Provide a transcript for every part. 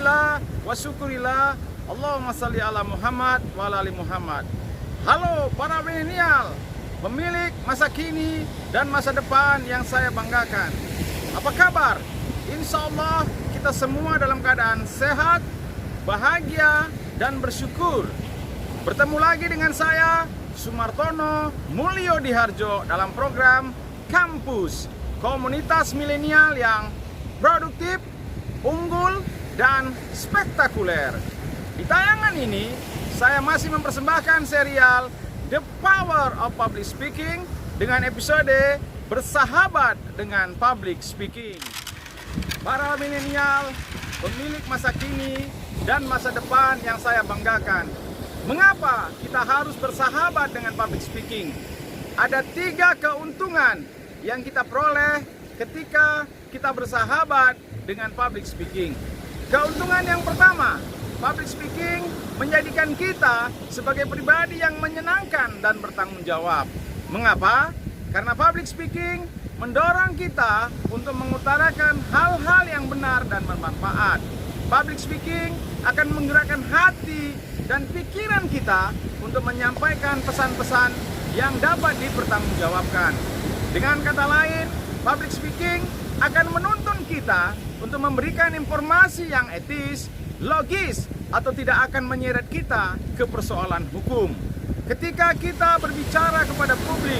Alhamdulillah wa syukurillah. Allahumma salli ala Muhammad wa ala ali Muhammad. Halo para milenial, pemilik masa kini dan masa depan yang saya banggakan. Apa kabar? Insya Allah kita semua dalam keadaan sehat, bahagia, dan bersyukur. Bertemu lagi dengan saya, Sumartono Mulyo Diharjo, dalam program Kampus, komunitas milenial yang produktif, unggul, dan spektakuler. Di tayangan ini, saya masih mempersembahkan serial The Power of Public Speaking dengan episode Bersahabat dengan Public Speaking. Para milenial, pemilik masa kini dan masa depan yang saya banggakan. Mengapa kita harus bersahabat dengan public speaking? Ada 3 keuntungan yang kita peroleh ketika kita bersahabat dengan public speaking. Keuntungan yang pertama, public speaking menjadikan kita sebagai pribadi yang menyenangkan dan bertanggung jawab. Mengapa? Karena public speaking mendorong kita untuk mengutarakan hal-hal yang benar dan bermanfaat. Public speaking akan menggerakkan hati dan pikiran kita untuk menyampaikan pesan-pesan yang dapat dipertanggungjawabkan. Dengan kata lain, public speaking akan menuntun kita untuk memberikan informasi yang etis, logis, atau tidak akan menyeret kita ke persoalan hukum. Ketika kita berbicara kepada publik,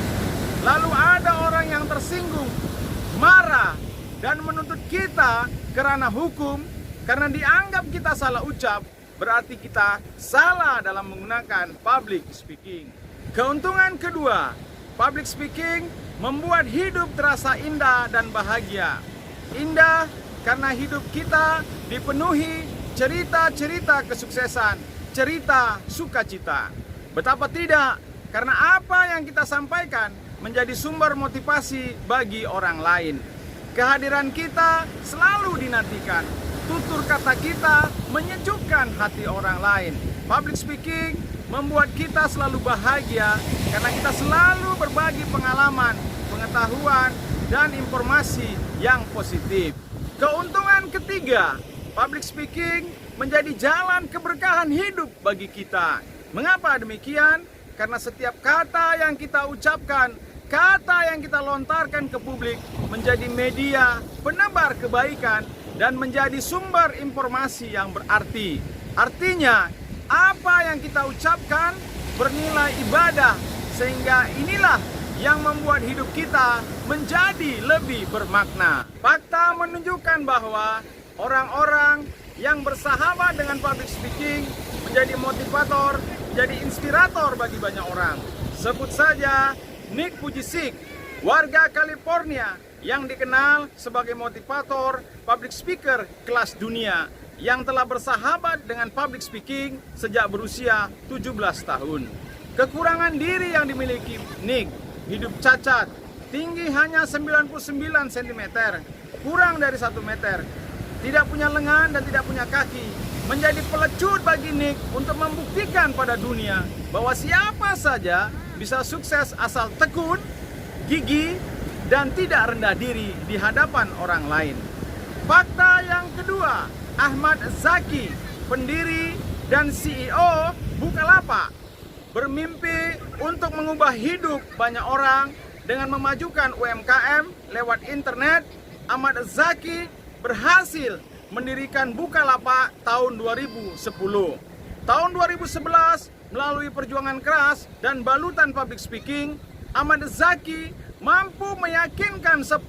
lalu ada orang yang tersinggung, marah, dan menuntut kita ke ranah hukum karena dianggap kita salah ucap, berarti kita salah dalam menggunakan public speaking. Keuntungan kedua, public speaking membuat hidup terasa indah dan bahagia. Indah karena hidup kita dipenuhi cerita-cerita kesuksesan, cerita sukacita. Betapa tidak, karena apa yang kita sampaikan menjadi sumber motivasi bagi orang lain. Kehadiran kita selalu dinantikan. Tutur kata kita menyejukkan hati orang lain. Public speaking membuat kita selalu bahagia karena kita selalu berbagi pengalaman, pengetahuan, dan informasi yang positif. Keuntungan ketiga, public speaking menjadi jalan keberkahan hidup bagi kita. Mengapa demikian? Karena setiap kata yang kita ucapkan, kata yang kita lontarkan ke publik menjadi media penebar kebaikan dan menjadi sumber informasi yang berarti. Artinya, apa yang kita ucapkan bernilai ibadah, sehingga inilah yang membuat hidup kita menjadi lebih bermakna. Fakta menunjukkan bahwa orang-orang yang bersahabat dengan public speaking menjadi motivator, menjadi inspirator bagi banyak orang. Sebut saja Nick Vujicic, warga California yang dikenal sebagai motivator public speaker kelas dunia yang telah bersahabat dengan public speaking sejak berusia 17 tahun. Kekurangan diri yang dimiliki Nick, hidup cacat, tinggi hanya 99 cm, kurang dari 1 meter, tidak punya lengan dan tidak punya kaki, menjadi pelecut bagi Nick untuk membuktikan pada dunia bahwa siapa saja bisa sukses asal tekun, gigih, dan tidak rendah diri di hadapan orang lain. Fakta yang kedua, Ahmad Zaki, pendiri dan CEO Bukalapak, bermimpi untuk mengubah hidup banyak orang dengan memajukan UMKM lewat internet. Ahmad Zaki berhasil mendirikan Bukalapak tahun 2010. Tahun 2011, melalui perjuangan keras dan balutan public speaking, Ahmad Zaki mampu meyakinkan 10.000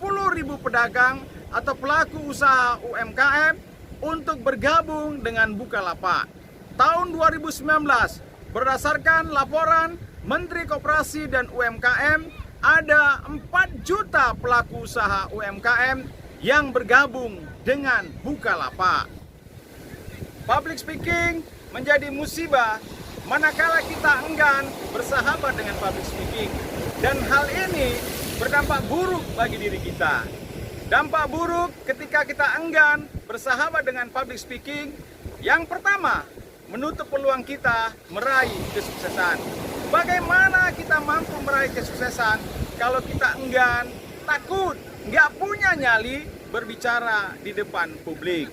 pedagang atau pelaku usaha UMKM untuk bergabung dengan Bukalapak. Tahun 2019, berdasarkan laporan Menteri Koperasi dan UMKM, ada 4 juta pelaku usaha UMKM yang bergabung dengan Bukalapak. Public speaking menjadi musibah manakala kita enggan bersahabat dengan public speaking. Dan hal ini berdampak buruk bagi diri kita. Dampak buruk ketika kita enggan bersahabat dengan public speaking. Yang pertama, menutup peluang kita meraih kesuksesan. Bagaimana kita mampu meraih kesuksesan kalau kita enggan, takut, nggak punya nyali berbicara di depan publik?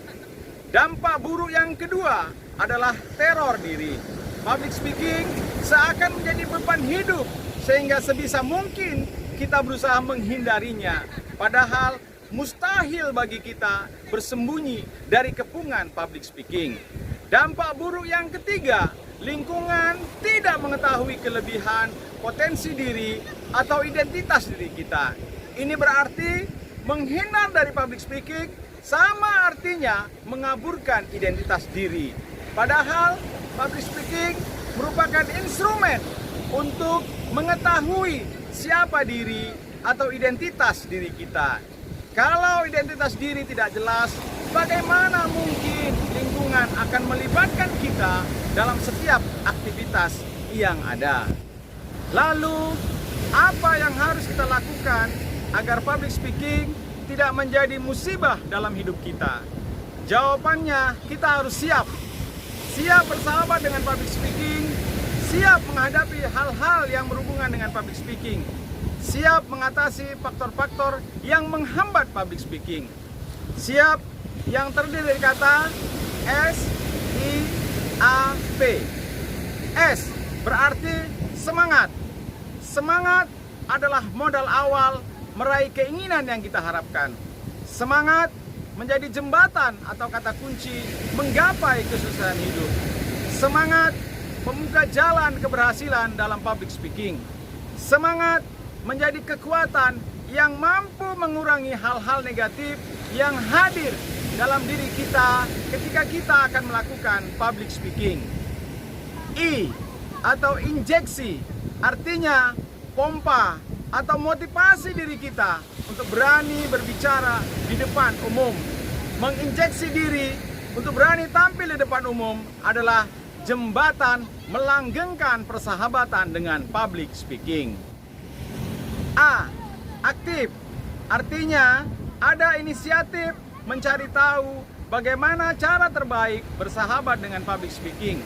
Dampak buruk yang kedua adalah teror diri. Public speaking seakan menjadi beban hidup, sehingga sebisa mungkin kita berusaha menghindarinya. Padahal mustahil bagi kita bersembunyi dari kepungan public speaking. Dampak buruk yang ketiga, lingkungan tidak mengetahui kelebihan, potensi diri, atau identitas diri kita. Ini berarti menghindar dari public speaking sama artinya mengaburkan identitas diri. Padahal public speaking merupakan instrumen untuk mengetahui siapa diri atau identitas diri kita. Kalau identitas diri tidak jelas, bagaimana mungkin lingkungan akan melibatkan kita dalam setiap aktivitas yang ada? Lalu, apa yang harus kita lakukan agar public speaking tidak menjadi musibah dalam hidup kita? Jawabannya, kita harus siap. Siap bersahabat dengan public speaking, siap menghadapi hal-hal yang berhubungan dengan public speaking, siap mengatasi faktor-faktor yang menghambat public speaking. Siap yang terdiri dari kata SIAP. S berarti semangat. Semangat adalah modal awal meraih keinginan yang kita harapkan. Semangat menjadi jembatan atau kata kunci menggapai kesuksesan hidup. Semangat membuka jalan keberhasilan dalam public speaking. Semangat menjadi kekuatan yang mampu mengurangi hal-hal negatif yang hadir dalam diri kita ketika kita akan melakukan public speaking. I atau injeksi artinya pompa atau motivasi diri kita untuk berani berbicara di depan umum. Menginjeksi diri untuk berani tampil di depan umum adalah jembatan melanggengkan persahabatan dengan public speaking. A. Aktif. Artinya ada inisiatif mencari tahu bagaimana cara terbaik bersahabat dengan public speaking.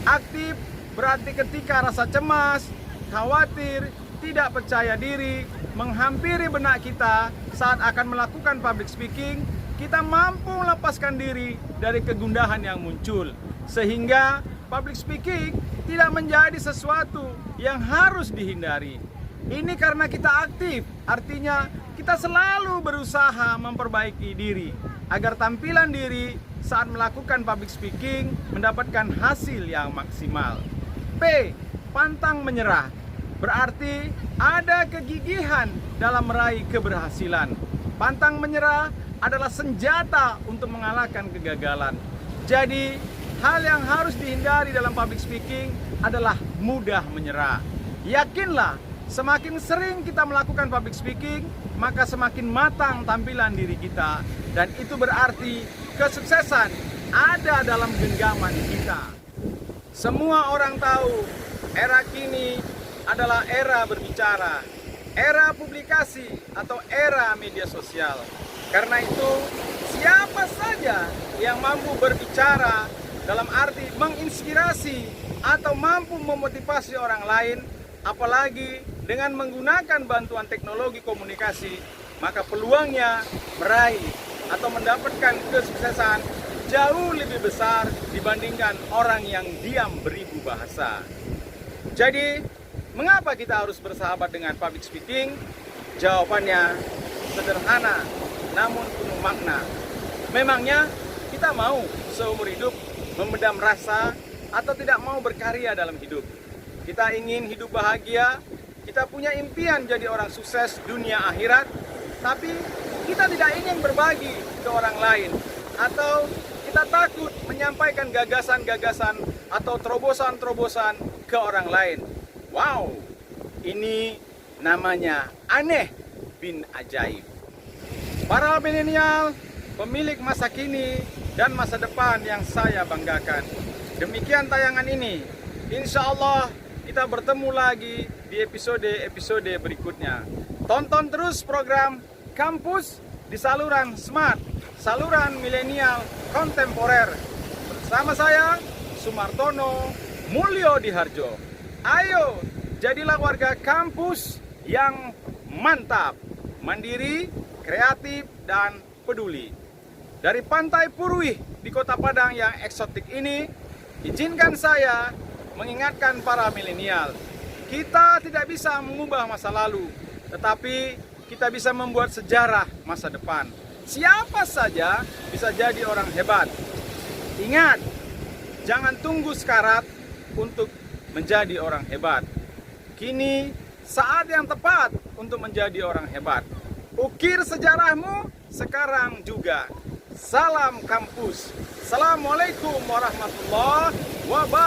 Aktif berarti ketika rasa cemas, khawatir, tidak percaya diri menghampiri benak kita saat akan melakukan public speaking, kita mampu melepaskan diri dari kegundahan yang muncul, sehingga public speaking tidak menjadi sesuatu yang harus dihindari. Ini karena kita aktif, artinya kita selalu berusaha memperbaiki diri agar tampilan diri saat melakukan public speaking mendapatkan hasil yang maksimal. P. Pantang menyerah. Berarti ada kegigihan dalam meraih keberhasilan. Pantang menyerah adalah senjata untuk mengalahkan kegagalan. Jadi, hal yang harus dihindari dalam public speaking adalah mudah menyerah. Yakinlah, semakin sering kita melakukan public speaking, maka semakin matang tampilan diri kita. Dan itu berarti kesuksesan ada dalam genggaman kita. Semua orang tahu, era kini adalah era berbicara, era publikasi atau era media sosial. Karena itu, siapa saja yang mampu berbicara dalam arti menginspirasi atau mampu memotivasi orang lain, apalagi dengan menggunakan bantuan teknologi komunikasi, maka peluangnya meraih atau mendapatkan kesuksesan jauh lebih besar dibandingkan orang yang diam beribu bahasa. Jadi, mengapa kita harus bersahabat dengan public speaking? Jawabannya sederhana, namun penuh makna. Memangnya kita mau seumur hidup memendam rasa atau tidak mau berkarya dalam hidup? Kita ingin hidup bahagia, kita punya impian jadi orang sukses dunia akhirat, tapi kita tidak ingin berbagi ke orang lain, atau kita takut menyampaikan gagasan-gagasan atau terobosan-terobosan ke orang lain. Wow, ini namanya aneh bin ajaib. Para milenial, pemilik masa kini dan masa depan yang saya banggakan. Demikian tayangan ini. Insya Allah kita bertemu lagi di episode-episode berikutnya. Tonton terus program Kampus di saluran Smart, saluran milenial kontemporer. Bersama saya, Sumartono Mulyo Diharjo. Ayo, jadilah warga kampus yang mantap, mandiri, kreatif, dan peduli. Dari Pantai Puruih di Kota Padang yang eksotik ini, izinkan saya mengingatkan para milenial. Kita tidak bisa mengubah masa lalu, tetapi kita bisa membuat sejarah masa depan. Siapa saja bisa jadi orang hebat. Ingat, jangan tunggu sekarat untuk menjadi orang hebat. Kini saat yang tepat untuk menjadi orang hebat. Ukir sejarahmu sekarang juga. Salam kampus. Assalamualaikum warahmatullahi wabarakatuh.